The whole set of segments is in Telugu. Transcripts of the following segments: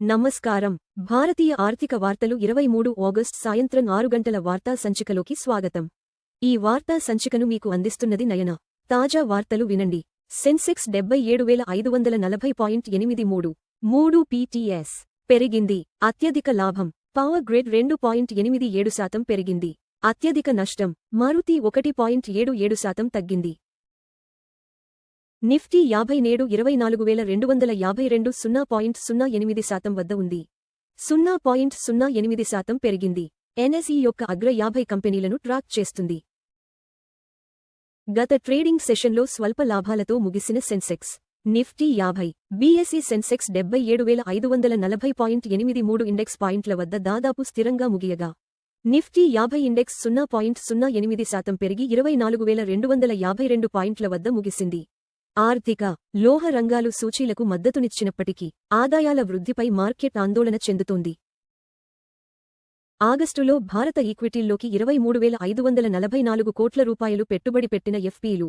నమస్కారం. భారతీయ ఆర్థిక వార్తలు 23 ఆగస్టు సాయంత్రం 6 గంటల వార్తా సంచికలోకి స్వాగతం. ఈ వార్తా సంచికను మీకు అందిస్తున్నది నయన. తాజా వార్తలు వినండి. సెన్సెక్స్ 77,500.83 పీటీఎస్ పెరిగింది. అత్యధిక లాభం పవర్ గ్రిడ్ 2.87% పెరిగింది. అత్యధిక నష్టం మారుతి 1.77% తగ్గింది. నిఫ్టీ 50 నేడు 24,252 0.08% వద్ద ఉంది. 0.08% పెరిగింది. ఎన్ఎస్ఈ యొక్క అగ్ర 50 కంపెనీలను ట్రాక్ చేస్తుంది. గత ట్రేడింగ్ సెషన్లో స్వల్ప లాభాలతో ముగిసిన Sensex Nifty 50, BSE Sensex 77,540.83 index పాయింట్ల వద్ద దాదాపు స్థిరంగా ముగియగా, నిఫ్టీ 50 ఇండెక్స్ 0.08% పెరిగి 24,252 పాయింట్ల వద్ద ముగిసింది. ఆర్థిక, లోహ రంగాలు సూచీలకు మద్దతునిచ్చినప్పటికీ ఆదాయాల వృద్ధిపై మార్కెట్ ఆందోళన చెందుతోంది. ఆగస్టులో భారత ఈక్విటీల్లోకి 23,544 కోట్ల రూపాయలు పెట్టుబడి పెట్టిన ఎఫ్పీలు,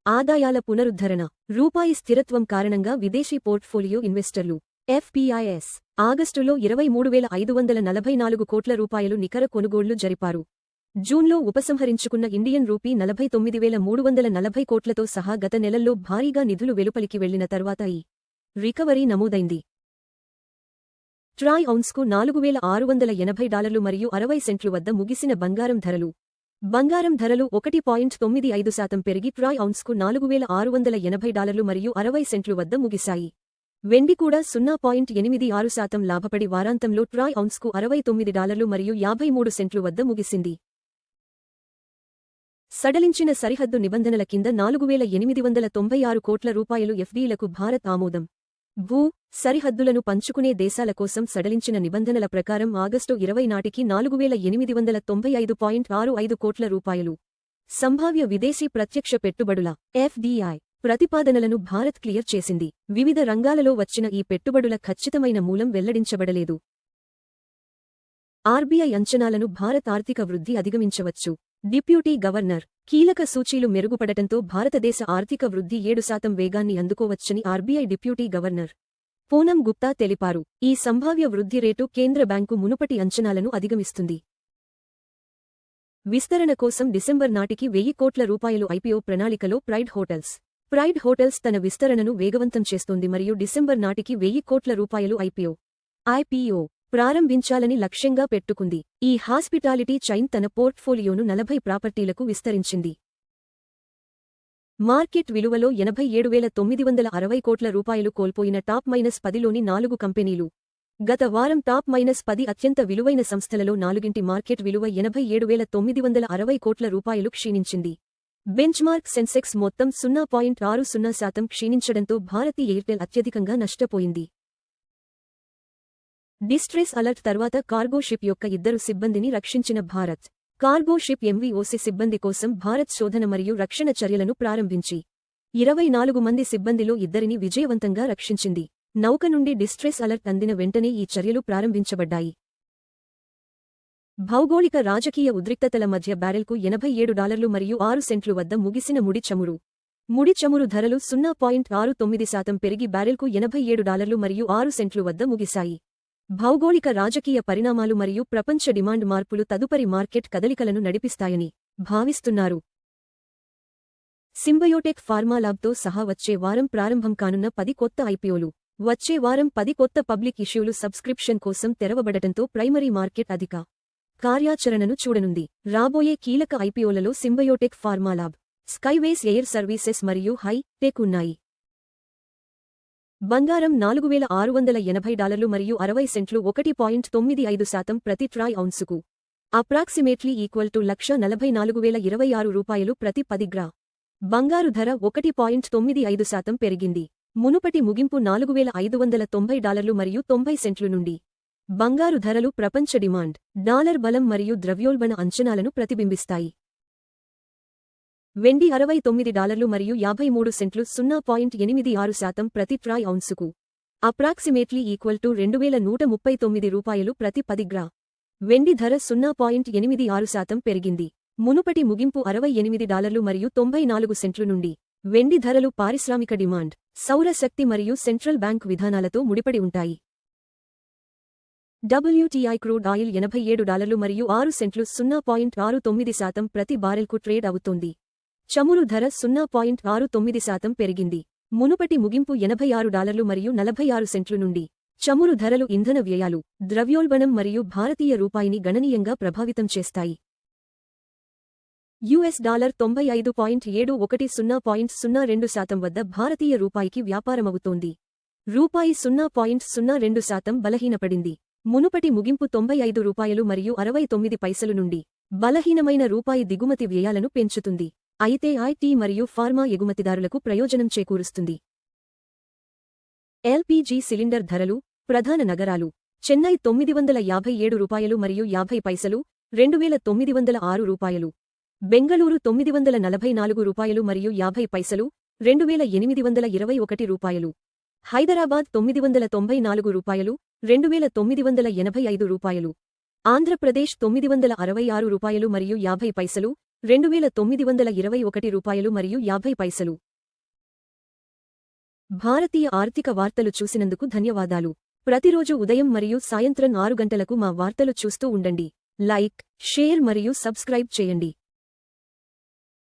ఆదాయాల పునరుద్ధరణ, రూపాయి స్థిరత్వం కారణంగా విదేశీ పోర్ట్ఫోలియో ఇన్వెస్టర్లు ఎఫ్పీఐఎస్ ఆగస్టులో 23,544 కోట్ల రూపాయలు నికర కొనుగోళ్లు జరిపారు. జూన్లో ఉపసంహరించుకున్న ఇండియన్ రూపీ 49,340 కోట్లతో సహా గత నెలల్లో భారీగా నిధులు వెలుపలికి వెళ్లిన తర్వాత ఈ రికవరీ నమోదైంది. ట్రాయ్ ఔన్స్కు $4,680 మరియు 60 సెంట్లు వద్ద ముగిసిన బంగారం ధరలు 1.95% పెరిగి ట్రాయ్ ఔన్స్కు $4,680 మరియు 60 సెంట్లు వద్ద ముగిశాయి. వెండి కూడా 0.86% లాభపడి వారాంతంలో ట్రాయ్ ఔన్స్కు $69 మరియు 53 సెంట్లు వద్ద ముగిసింది. సడలించిన సరిహద్దు నిబంధనల కింద 4,896 కోట్ల రూపాయలు ఎఫ్డీలకు భారత్ ఆమోదం. భూ, సరిహద్దులను పంచుకునే దేశాల కోసం సడలించిన నిబంధనల ప్రకారం ఆగస్టు 20 నాటికి 4,895.65 కోట్ల రూపాయలు సంభావ్య విదేశీ ప్రత్యక్ష పెట్టుబడుల ఎఫ్డీఐ ప్రతిపాదనలను భారత్ క్లియర్ చేసింది. వివిధ రంగాలలో వచ్చిన ఈ పెట్టుబడుల ఖచ్చితమైన మూలం వెల్లడించబడలేదు. ఆర్బీఐ అంచనాలను భారత్ ఆర్థిక వృద్ధి అధిగమించవచ్చు. డిప్యూటీ గవర్నర్ కీలక సూచీలు మెరుగుపడటంతో భారతదేశ ఆర్థిక వృద్ధి 7% వేగాన్ని అందుకోవచ్చని RBI deputy governor Poonam Gupta తెలిపారు. ఈ సంభావ్య వృద్ధి రేటు కేంద్ర బ్యాంకు మునుపటి అంచనాలను అధిగమిస్తుంది. విస్తరణ కోసం డిసెంబర్ నాటికి 1,000 కోట్ల రూపాయలు ఐపీఓ ప్రణాళికలో ప్రైడ్ హోటల్స్ తన విస్తరణను వేగవంతం చేస్తోంది మరియు డిసెంబర్ నాటికి 1,000 కోట్ల రూపాయలు ఐపీఓ ప్రారంభించాలని లక్ష్యంగా పెట్టుకుంది. ఈ హాస్పిటాలిటీ చైన్ తన పోర్ట్ఫోలియోను 40 ప్రాపర్టీలకు విస్తరించింది. మార్కెట్ విలువలో 87,960 కోట్ల రూపాయలు కోల్పోయిన టాప్ -10లోని 4 కంపెనీలు. గత వారం టాప్ -10 అత్యంత విలువైన సంస్థలలో 4ంటి మార్కెట్ విలువ 87,960 కోట్ల రూపాయలు క్షీణించింది. బెంచ్మార్క్ సెన్సెక్స్ మొత్తం 0.60% క్షీణించడంతో భారతీ ఎయిర్టెల్ అత్యధికంగా నష్టపోయింది. డిస్ట్రెస్ అలర్ట్ తర్వాత కార్గో షిప్ యొక్క 2 సిబ్బందిని రక్షించిన భారత్. కార్గో షిప్ ఎంవీఓసీ సిబ్బంది కోసం భారత్ శోధన మరియు రక్షణ చర్యలను ప్రారంభించి 24 మంది సిబ్బందిలో 2ని విజయవంతంగా రక్షించింది. నౌక నుండి డిస్ట్రెస్ అలర్ట్ అందిన వెంటనే ఈ చర్యలు ప్రారంభించబడ్డాయి. భౌగోళిక రాజకీయ ఉద్రిక్తతల మధ్య బ్యారెల్కు $87 మరియు 6 సెంట్లు వద్ద ముగిసిన ముడి చమురు ధరలు 0.69% పెరిగి బ్యారెల్కు $87 మరియు 6 సెంట్లు వద్ద ముగిశాయి. భౌగోళిక రాజకీయ పరిణామాలు మరియు ప్రపంచ డిమాండ్ మార్పులు తదుపరి మార్కెట్ కదలికలను నడిపిస్తాయని భావిస్తున్నారు. సింబయోటెక్ ఫార్మాలాబ్తో సహా వచ్చే వారం ప్రారంభం కానున్న 10 కొత్త ఐపీఓలు. వచ్చే వారం 10 కొత్త పబ్లిక్ ఇష్యూలు సబ్స్క్రిప్షన్ కోసం తెరవబడటంతో ప్రైమరీ మార్కెట్ అధిక కార్యాచరణను చూడనుంది. రాబోయే కీలక ఐపీఓలలో సింబయోటెక్ ఫార్మాలాబ్, స్కైవేస్ ఎయిర్ సర్వీసెస్ మరియు హై టెక్ ఉన్నాయి. బంగారం $4,680 మరియు 60 సెంట్లు 1.95% ప్రతి ట్రాయ్ ఔన్సుకు అప్రాక్సిమేట్లీ ఈక్వల్ టు 1,44,026 రూపాయలు ప్రతి 10 గ్రా. బంగారు ధర 1.95% పెరిగింది. మునుపటి ముగింపు $4,590 మరియు 90 సెంట్లు నుండి. బంగారు ధరలు ప్రపంచ డిమాండ్, డాలర్ బలం మరియు ద్రవ్యోల్బణ అంచనాలను ప్రతిబింబిస్తాయి. వెండి $69 మరియు 53 సెంట్లు 0.86% ప్రతి ట్రాయ్ ఔన్సుకు అప్రాక్సిమేట్లీ ఈక్వల్ టు 2,139 రూపాయలు ప్రతి 10 గ్రా. వెండి ధర 0.86% పెరిగింది. మునుపటి ముగింపు $68 మరియు 94 సెంట్లు నుండి. వెండి ధరలు పారిశ్రామిక డిమాండ్, సౌర శక్తి మరియు సెంట్రల్ బ్యాంక్ విధానాలతో ముడిపడి ఉంటాయి. WTI క్రూడ్ ఆయిల్ $87 మరియు 6 సెంట్లు 0.69% ప్రతి బారెల్కు ట్రేడ్ అవుతోంది. చమురు ధర 0.69% పెరిగింది. మునుపటి ముగింపు $86 మరియు 46 సెంట్లు నుండి. చమురు ధరలు ఇంధన వ్యయాలు, ద్రవ్యోల్బణం మరియు భారతీయ రూపాయిని గణనీయంగా ప్రభావితం చేస్తాయి. $95.71 వద్ద భారతీయ రూపాయికి వ్యాపారమవుతోంది. రూపాయి 0.02% బలహీనపడింది. మునుపటి ముగింపు $95 మరియు 69 పైసలు నుండి. బలహీనమైన రూపాయి దిగుమతి వ్యయాలను పెంచుతుంది. అయితే ఐటీ మరియు ఫార్మా ఎగుమతిదారులకు ప్రయోజనం చేకూరుస్తుంది. ఎల్పీజీ సిలిండర్ ధరలు, ప్రధాన నగరాలు. చెన్నై $957 మరియు 50 పైసలు, 2906 బెంగళూరు $944 మరియు 50 పైసలు, 2821 హైదరాబాద్ $994, 2985 ఆంధ్రప్రదేశ్ $966 మరియు 50 పైసలు, 2921 మరియు 50 పైసలు. భారతీయ ఆర్థిక వార్తలు చూసినందుకు ధన్యవాదాలు. ప్రతిరోజు ఉదయం మరియు సాయంత్రం 6 గంటలకు మా వార్తలు చూస్తూ ఉండండి. లైక్, షేర్ మరియు సబ్స్క్రైబ్ చేయండి.